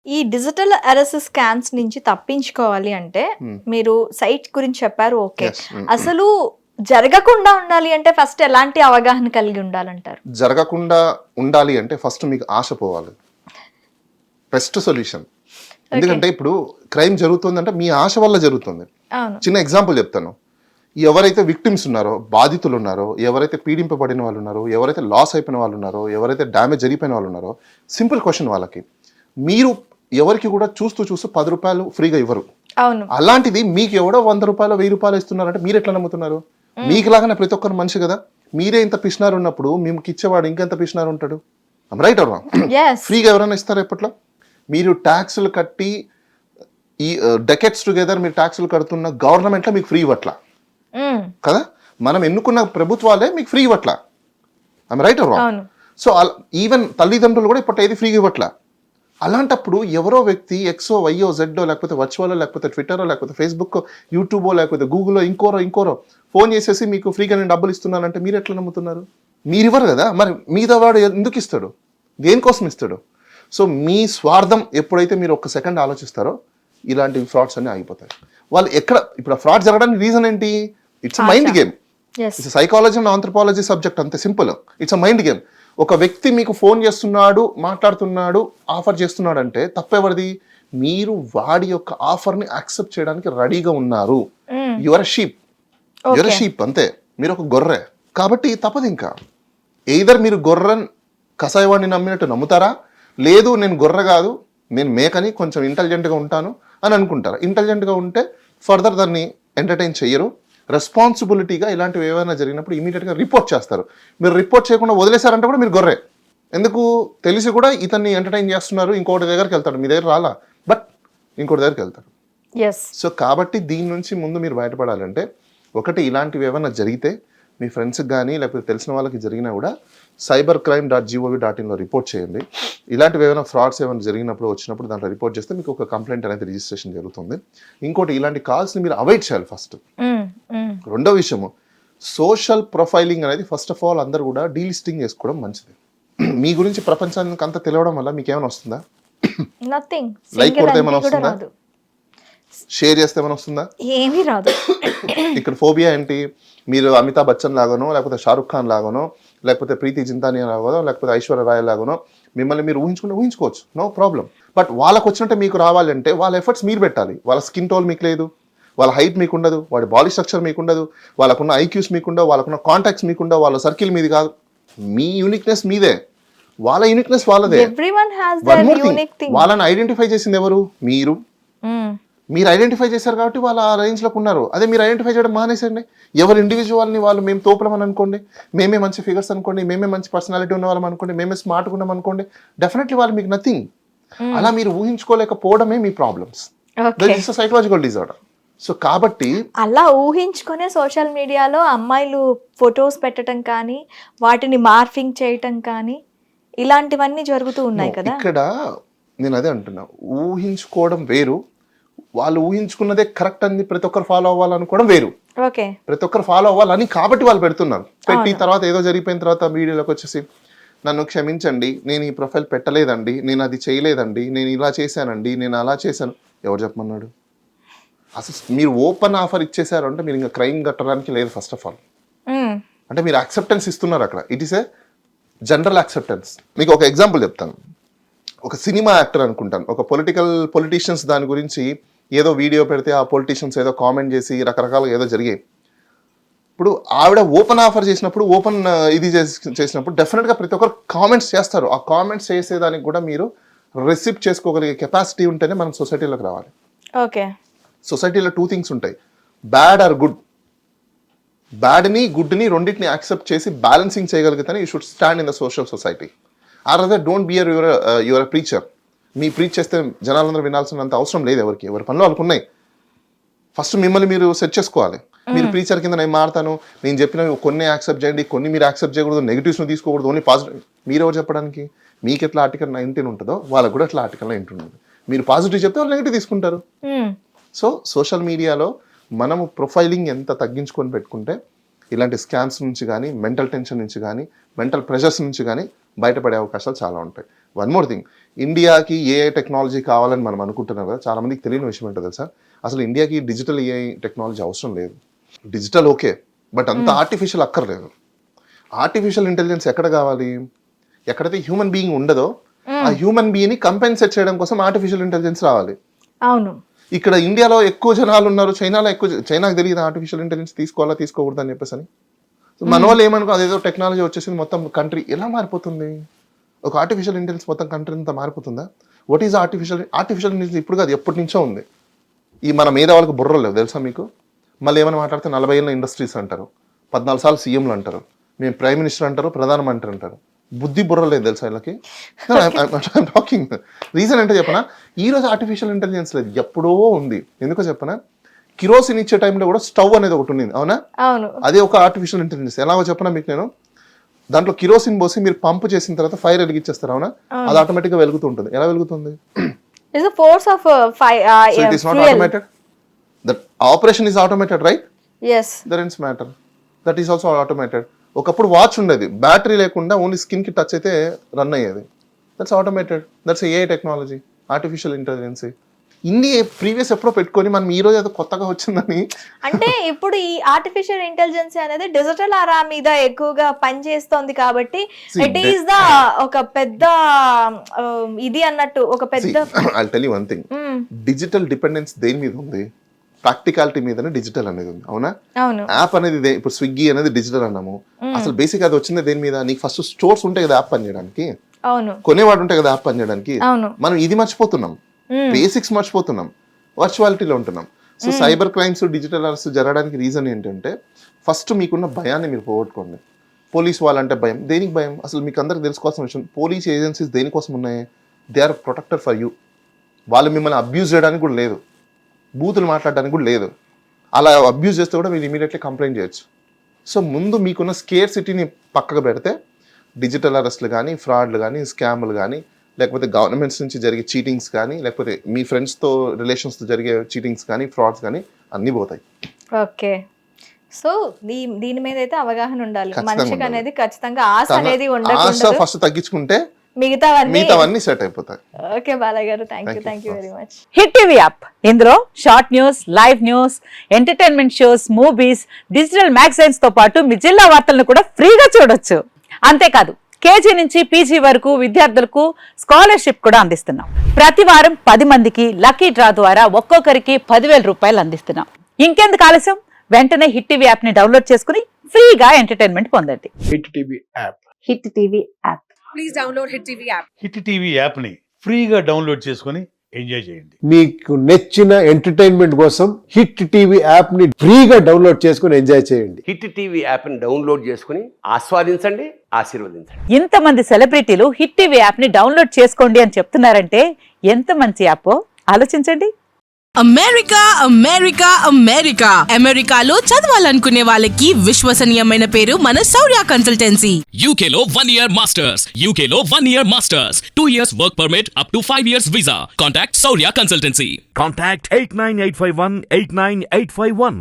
ఈ digital arrest scams నుంచి తప్పించుకోవాలి అంటే మీరు సైట్ గురించి చెప్పారు, ఓకే. అసలు జరగకుండా ఉండాలి అంటే ఫస్ట్ ఎలాంటి అవగాహన కలిగి ఉండాలంటారు? జరగకుండా ఉండాలి అంటే ఫస్ట్ మీకు ఆశ పోవాలి. Best solution. ఎందుకంటే ఇప్పుడు క్రైమ్ జరుగుతుందంటే మీ ఆశ వల్ల జరుగుతుంది. చిన్న ఎగ్జాంపుల్ చెప్తాను. ఎవరైతే విక్టిమ్స్ ఉన్నారో, బాధితులు ఉన్నారో, ఎవరైతే పీడింపబడిన వాళ్ళు ఉన్నారో, ఎవరైతే లాస్ అయిపోయిన వాళ్ళు ఉన్నారో, ఎవరైతే డ్యామేజ్ జరిగిపోయిన వాళ్ళు ఉన్నారో, సింపుల్ క్వశ్చన్ వాళ్ళకి, మీరు ఎవరికి కూడా చూస్తూ 10 రూపాయలు ఫ్రీగా ఇవ్వరు. అలాంటిది మీకు ఎవడో 100 రూపాయలు 1000 రూపాయలు ఇస్తున్నారంటే మీరు ఎట్లా నమ్ముతున్నారు? మీకులాగానే ప్రతి ఒక్కరు మనిషి కదా. మీరే ఇంత పిసినారు ఉన్నప్పుడు మీకు ఇచ్చేవాడు ఇంకెంత పిసినారు ఉంటాడు. Right or wrong? ఫ్రీగా ఎవరైనా ఇస్తారు ఎప్పట్లో? మీరు ట్యాక్సులు కట్టి ఈ డెకెట్స్ టుగెదర్ మీరు ట్యాక్సులు కడుతున్న గవర్నమెంట్లో మీకు ఫ్రీ ఇవ్వట్లా కదా. మనం ఎన్నుకున్న ప్రభుత్వాలే మీకు ఫ్రీ ఇవ్వట్లా. Right or wrong? So even తల్లిదండ్రులు కూడా ఇప్పటి ఏది ఫ్రీగా ఇవ్వట్లా. అలాంటప్పుడు ఎవరో వ్యక్తి ఎక్సో వైయో జెడ్డో లేకపోతే వర్చువలో లేకపోతే ట్విట్టరో లేకపోతే ఫేస్బుక్ యూట్యూబో లేకపోతే గూగుల్లో ఇంకోరో ఫోన్ చేసేసి మీకు ఫ్రీగా నేను డబ్బులు ఇస్తున్నానంటే మీరు ఎట్లా నమ్ముతున్నారు? మీరు ఇవ్వరు కదా. మరి మిగతా వాడు ఎందుకు ఇస్తాడు? దేనికోసం ఇస్తాడు? సో మీ స్వార్థం ఎప్పుడైతే మీరు ఒక్క సెకండ్ ఆలోచిస్తారో ఇలాంటి ఫ్రాడ్స్ అన్ని ఆగిపోతాయి. వాళ్ళు ఎక్కడ ఇప్పుడు ఫ్రాడ్ జరగడానికి రీజన్ ఏంటి? It's a mind game. It's psychology and anthropology subject, అంతే simple. It's a mind game. ఒక వ్యక్తి మీకు ఫోన్ చేస్తున్నాడు, మాట్లాడుతున్నాడు, ఆఫర్ చేస్తున్నాడు అంటే తప్పెవరిది? మీరు వాడి యొక్క ఆఫర్ని యాక్సెప్ట్ చేయడానికి రెడీగా ఉన్నారు. యువర్ షీప్ అంతే. మీరు ఒక గొర్రె కాబట్టి తప్పదు. ఇంకా ఎయిదర్ మీరు గొర్రెన్ కసాయవాడిని నమ్మినట్టు నమ్ముతారా, లేదు నేను గొర్రె కాదు నేను మేకని కొంచెం ఇంటెలిజెంట్గా ఉంటాను అని అనుకుంటారా. ఇంటెలిజెంట్గా ఉంటే ఫర్దర్ దాన్ని ఎంటర్టైన్ చెయ్యరు. రెస్పాన్సిబిలిటీగా ఇలాంటివి ఏమైనా జరిగినప్పుడు ఇమీడియట్గా రిపోర్ట్ చేస్తారు. మీరు రిపోర్ట్ చేయకుండా వదిలేశారంటే కూడా మీరు గొర్రె. ఎందుకు? తెలిసి కూడా ఇతన్ని ఎంటర్టైన్ చేస్తున్నారు, ఇంకోటి దగ్గరికి వెళ్తాడు. మీ దగ్గర రాలా, బట్ ఇంకోటి దగ్గరికి వెళ్తారు. సో కాబట్టి దీని నుంచి ముందు మీరు బయటపడాలంటే ఒకటి, ఇలాంటివి ఏమైనా జరిగితే మీ ఫ్రెండ్స్కి కానీ లేకపోతే తెలిసిన వాళ్ళకి జరిగినా కూడా cybercrime.gov.in రిపోర్ట్ చేయండి. ఇలాంటివి ఏమైనా ఫ్రాడ్స్ ఏమైనా జరిగినప్పుడు వచ్చినప్పుడు దాంట్లో రిపోర్ట్ చేస్తే మీకు ఒక కంప్లైంట్ అనేది రిజిస్ట్రేషన్ జరుగుతుంది. ఇంకోటి, ఇలాంటి కాల్స్ని మీరు అవాయిడ్ చేయాలి ఫస్ట్. రెండో విషయము, సోషల్ ప్రొఫైలింగ్ అనేది ఫస్ట్ ఆఫ్ ఆల్ అందరూ కూడా డీలిస్టింగ్ చేసుకోవడం మంచిది. మీ గురించి ప్రపంచానికి అంతా తెలియడం వల్ల మీకు ఏమైనా వస్తుందా? లైక్ కొడితే ఏమైనా వస్తుందా? షేర్ చేస్తే ఏమైనా వస్తుందా? ఏమీ రాదు. ఇక్కడ ఫోబియా ఏంటి? మీరు అమితాబ్ బచ్చన్ లాగానో లేకపోతే షారుఖ్ ఖాన్ లాగానో లేకపోతే ప్రీతి జింతానియా లాగానో లేకపోతే ఐశ్వర్య రాయ్ లాగానో మిమ్మల్ని మీరు ఊహించుకోవచ్చు, నో ప్రాబ్లం. బట్ వాళ్ళకు వచ్చినట్టే మీకు రావాలంటే వాళ్ళ ఎఫర్ట్స్ మీరు పెట్టాలి. వాళ్ళ స్కిన్ టోన్ మీకు లేదు, వాళ్ళ హైట్ మీకు ఉండదు, వాడి బాడీ స్ట్రక్చర్ మీకు ఉండదు, వాళ్ళకున్న ఐక్యూస్ మీకు ఉండవు, వాళ్ళకున్న కాంటాక్ట్స్ మీకు ఉండవు, వాళ్ళ సర్కిల్ మీది కాదు. మీ యూనిక్నెస్ మీదే, వాళ్ళ యూనిక్నెస్ వాళ్ళదే. వాళ్ళని ఐడెంటిఫై చేసింది ఎవరు? మీరు ఐడెంటిఫై చేశారు కాబట్టి వాళ్ళు ఆ రేంజ్లోకి ఉన్నారు. అదే మీరు ఐడెంటిఫై చేయడం మానేసండి. ఎవరు ఇండివిజువల్ని వాళ్ళు మేము తోపలమని అనుకోండి, మేమే మంచి ఫిగర్స్ అనుకోండి, మేమే మంచి పర్సనాలిటీ ఉన్న వాళ్ళం అనుకోండి, మేమే స్మార్ట్గా ఉన్నాం అనుకోండి, డెఫినెట్లీ వాళ్ళు మీకు నథింగ్. అలా మీరు ఊహించుకోలేకపోవడమే మీ ప్రాబ్లమ్స్. Psychological disorder. సో కాబట్టి అలా ఊహించుకునే సోషల్ మీడియాలో అమ్మాయిలు ఫొటోస్ పెట్టడం కానీ వాటిని మార్ఫింగ్ చేయటం కానీ ఇలాంటివన్నీ జరుగుతూ ఉన్నాయి కదా. ఇక్కడ నేను అదే అంటున్నా, ఊహించుకోవడం వేరు, వాళ్ళు ఊహించుకున్నదే కరెక్ట్ అని ప్రతి ఒక్కరు ఫాలో అవ్వాలనుకోవడం వేరు. ప్రతి ఒక్కరు ఫాలో అవ్వాలని కాబట్టి వాళ్ళు పెడుతున్నారు. పెట్టి తర్వాత ఏదో జరిగిపోయిన తర్వాత వీడియోలోకి వచ్చేసి నన్ను క్షమించండి, నేను ఈ ప్రొఫైల్ పెట్టలేదండి, నేను అది చేయలేదండి, నేను ఇలా చేశానండి, నేను అలా చేశాను. ఎవరు చెప్పమన్నాడు? అసలు మీరు ఓపెన్ ఆఫర్ ఇచ్చేసారు అంటే మీరు ఇంకా క్రైమ్ కట్టడానికి లేదు. ఫస్ట్ ఆఫ్ ఆల్ అంటే మీరు యాక్సెప్టెన్స్ ఇస్తున్నారు అక్కడ. It is a general acceptance. మీకు ఒక ఎగ్జాంపుల్ చెప్తాను. ఒక సినిమా యాక్టర్ అనుకుంటాను, ఒక పొలిటీషియన్స్ దాని గురించి ఏదో వీడియో పెడితే ఆ పొలిటీషియన్స్ ఏదో కామెంట్ చేసి రకరకాలుగా ఏదో జరిగాయి. ఇప్పుడు ఆవిడ ఓపెన్ ఆఫర్ చేసినప్పుడు, ఓపెన్ ఇది చేసినప్పుడు డెఫినెట్గా ప్రతి ఒక్కరు కామెంట్స్ చేస్తారు. ఆ కామెంట్స్ చేసేదానికి కూడా మీరు రిసీప్ట్ చేసుకోగలిగే కెపాసిటీ ఉంటేనే మనం సొసైటీలోకి రావాలి. సొసైటీలో 2 థింగ్స్ ఉంటాయి, బ్యాడ్ ఆర్ గుడ్. బ్యాడ్ని గుడ్ని రెండింటిని యాక్సెప్ట్ చేసి బ్యాలెన్సింగ్ చేయగలిగితేనే you should stand in the social society. Or don't be your preacher. మీ ప్రీచ్ చేస్తే జనాలందరూ వినాల్సినంత అవసరం లేదు. ఎవరి పనులు వాళ్ళకు ఉన్నాయి. ఫస్ట్ మిమ్మల్ని మీరు సెట్ చేసుకోవాలి. మీరు ప్రీచర్ కింద నేను మారుతాను, నేను చెప్పినవి కొన్ని యాక్సెప్ట్ చేయండి, కొన్ని మీరు యాక్సెప్ట్ చేయకూడదు, నెగిటివ్స్ని తీసుకోకూడదు, ఓన్లీ పాజిటివ్. మీరు ఎవరు చెప్పడానికి? మీకు ఎట్లా ఆర్టికల్ 19 ఉంటుందో వాళ్ళకు కూడా అట్లా ఆర్టికల్ 19 ఉంటుంది. మీరు పాజిటివ్ చెప్తే వాళ్ళు నెగిటివ్ తీసుకుంటారు. సో సోషల్ మీడియాలో మనము ప్రొఫైలింగ్ ఎంత తగ్గించుకొని పెట్టుకుంటే ఇలాంటి స్కామ్స్ నుంచి కానీ, మెంటల్ టెన్షన్ నుంచి కానీ, మెంటల్ ప్రెషర్స్ నుంచి కానీ బయటపడే అవకాశాలు చాలా ఉంటాయి. వన్ మోర్ థింగ్, ఇండియాకి ఏఐ టెక్నాలజీ కావాలని మనం అనుకుంటున్నాం కదా, చాలా మందికి తెలియని విషయం ఏంటో తెలుసా, అసలు ఇండియాకి డిజిటల్ ఏఐ టెక్నాలజీ అవసరం లేదు. డిజిటల్ ఓకే, బట్ అంత ఆర్టిఫిషియల్ అక్కర్లేదు. ఆర్టిఫిషియల్ ఇంటెలిజెన్స్ ఎక్కడ కావాలి, ఎక్కడైతే హ్యూమన్ బీయింగ్ ఉండదో ఆ హ్యూమన్ బీయింగ్ ని కంపెన్సేట్ చేయడం కోసం ఆర్టిఫిషియల్ ఇంటెలిజెన్స్ రావాలి. అవును, ఇక్కడ ఇండియాలో ఎక్కువ జనాలు ఉన్నారు, చైనాకు తెలియదు ఆర్టిఫిషియల్ ఇంటెలిజెన్స్ తీసుకోవాలా తీసుకోకూడదు అని చెప్పేసి అని. మన వాళ్ళు ఏమనుకో అదేదో టెక్నాలజీ వచ్చేసింది మొత్తం కంట్రీ ఎలా మారిపోతుంది, ఒక ఆర్టిఫిషియల్ ఇంటెలిజెన్స్ మొత్తం కంట్రీ అంతా మారిపోతుందా? వాట్ ఈజ్ ఆర్టిఫిషియల్ ఇంటెలిజెన్స్ ఇప్పుడు కాదు, ఎప్పటి నుంచో ఉంది. ఈ మన మీద వాళ్ళకి బుర్రలు లేవు తెలుసా మీకు. మళ్ళీ ఏమైనా మాట్లాడితే 40 ఏళ్ళ ఇండస్ట్రీస్ అంటారు, 14 సార్లు సీఎంలు అంటారు, మేము ప్రైమ్ మినిస్టర్ అంటారు, ప్రధానమంత్రి అంటారు. బుద్ధి బుర్ర లేదు తెలుసా వీళ్ళకి. టాకింగ్ రీజన్ అంటే చెప్పనా, ఈ రోజు ఆర్టిఫిషియల్ ఇంటెలిజెన్స్ లేదు, ఎప్పుడో ఉంది. ఎందుకో చెప్పనా, కిరోసిన్ ఇచ్చే టైంలో కూడా స్టవ్ అనేది ఒకటి ఉంది, అవునా? అదే ఒక ఆర్టిఫిషియల్ ఇంటెలిజెన్స్. ఎలాగో చెప్పనా మీకు నేను, దాంట్లో కిరోసిన్ పోసి మీరు పంప్ చేసిన తర్వాత ఫైర్ వెలిగించేస్తారు, అవునా? అది ఆటోమేటిక్ గా వెలుగుతూ ఉంటుంది. ఎలా వెలుగుతుంది? That operation is automated, right? Yes. There is matter. That is also automated. ఒకప్పుడు వాచ్ ఉండేది, బ్యాటరీ లేకుండా ఓన్లీ స్కిన్ కి టచ్ అయితే రన్ అయ్యేది. That's automated. That's AI technology, artificial intelligence. ఇన్ని ప్రీవియస్ ఎప్పుడో పెట్టుకొని మనం ఈ రోజు అది కొత్తగా వచ్చిందని. అంటే ఇప్పుడు ఈ ఆర్టిఫిషియల్ ఇంటెలిజెన్స్ అనేది డిజిటల్ ఆరా మీద ఎక్కువగా పనిచేస్తోంది కాబట్టి ఇట్ ఈస్ ద ఒక పెద్ద ఇది అన్నట్టు ఒక పెద్ద. I tell you one thing, digital dependence దేని మీద ఉంది? ప్రాక్టికాలిటీ మీదనే డిజిటల్ అనేది ఉంది, అవునా? యాప్ అనేది ఇప్పుడు స్విగ్గీ అనేది డిజిటల్ అన్నాము, అసలు బేసిక్ అది వచ్చింది దేని మీద? నీకు ఫస్ట్ స్టోర్స్ ఉంటాయి కదా యాప్ పని చేయడానికి, కొనేవాడు ఉంటాయి కదా యాప్ పని చేయడానికి. మనం ఇది మర్చిపోతున్నాం, బేసిక్స్ మర్చిపోతున్నాం, వర్చువాలిటీలో ఉంటున్నాం. So cyber crimes, digital arrest జరగడానికి రీజన్ ఏంటంటే ఫస్ట్ మీకున్న భయాన్ని మీరు పోగొట్టుకోండి. పోలీస్ వాళ్ళంటే భయం, దేనికి భయం? అసలు మీకు అందరికి తెలుసుకోవాల్సిన విషయం, పోలీస్ ఏజెన్సీస్ దేనికోసం ఉన్నాయి? They are protector for you. వాళ్ళు మిమ్మల్ని అబ్యూజ్ చేయడానికి కూడా లేదు, బూతులు మాట్లాడడానికి కూడా లేదు. అలా అబ్యూజ్ చేస్తే కూడా మీరు ఇమీడియట్లీ కంప్లైంట్ చేయొచ్చు. సో ముందు మీకున్న స్కేర్ సిటీని పక్కకు పెడితే డిజిటల్ అరెస్ట్లు కానీ, ఫ్రాడ్లు కానీ, స్కామ్లు కానీ, లేకపోతే గవర్నమెంట్స్ నుంచి జరిగే చీటింగ్స్ కానీ, లేకపోతే మీ ఫ్రెండ్స్తో రిలేషన్స్తో జరిగే చీటింగ్స్ కానీ, ఫ్రాడ్స్ కానీ అన్నీ పోతాయి. ఓకే, సో దీని మీద అయితే అవగాహన ఉండాలి మనిషికి అనేది, ఖచ్చితంగా ఆశ అనేది ఉండకూడదు. ఆశ ఫస్ట్ తగ్గించుకుంటే మిగతావన్నీ సెట్ అయిపోతాయి. ఓకే బాలయ్య గారు, thank you very much. Hit TV app, ఇందులో short news, live news, entertainment shows, movies, digital magazines తో పాటు మీ జిల్లా వార్తలను కూడా ఫ్రీగా చూడొచ్చు. అంతేకాదు కేజీ నుంచి పీజీ వరకు విద్యార్థులకు స్కాలర్షిప్ కూడా అందిస్తున్నాం. ప్రతి వారం 10 మందికి లక్కీ డ్రా ద్వారా ఒక్కొక్కరికి 10,000 రూపాయలు అందిస్తున్నాం. ఇంకెందుకు ఆలస్యం, వెంటనే హిట్ టీవీ యాప్ ని డౌన్లోడ్ చేసుకుని ఫ్రీగా ఎంటర్టైన్మెంట్ పొందండి. Hit TV app. Hit TV app. Please download hit TV app. Hit TV app ని ఫ్రీగా డౌన్లోడ్ చేసుకొని ఎంజాయ్ చేయండి. మీకు నచ్చిన ఎంటర్టైన్మెంట్ కోసం హిట్ టీవీ యాప్ ని ఫ్రీగా డౌన్లోడ్ చేసుకొని ఎంజాయ్ చేయండి. హిట్ టీవీ యాప్ ని డౌన్లోడ్ చేసుకుని ఆస్వాదించండి, ఆశీర్వదించండి. ఇంతమంది సెలబ్రిటీలు హిట్ టీవీ యాప్ ని డౌన్లోడ్ చేసుకోండి అని చెప్తున్నారంటే ఎంత మంచి యాప్ ఆలోచించండి. అమెరికాలో చదవాలనుకునే వాళ్ళకి విశ్వసనీయమైన పేరు మన శౌర్య కన్సల్టెన్సీ. UK లో 1 year masters, UK లో 1 year masters, 2 years work permit up to 5 years visa. Contact Saurya Consultancy. Contact 89851 89851.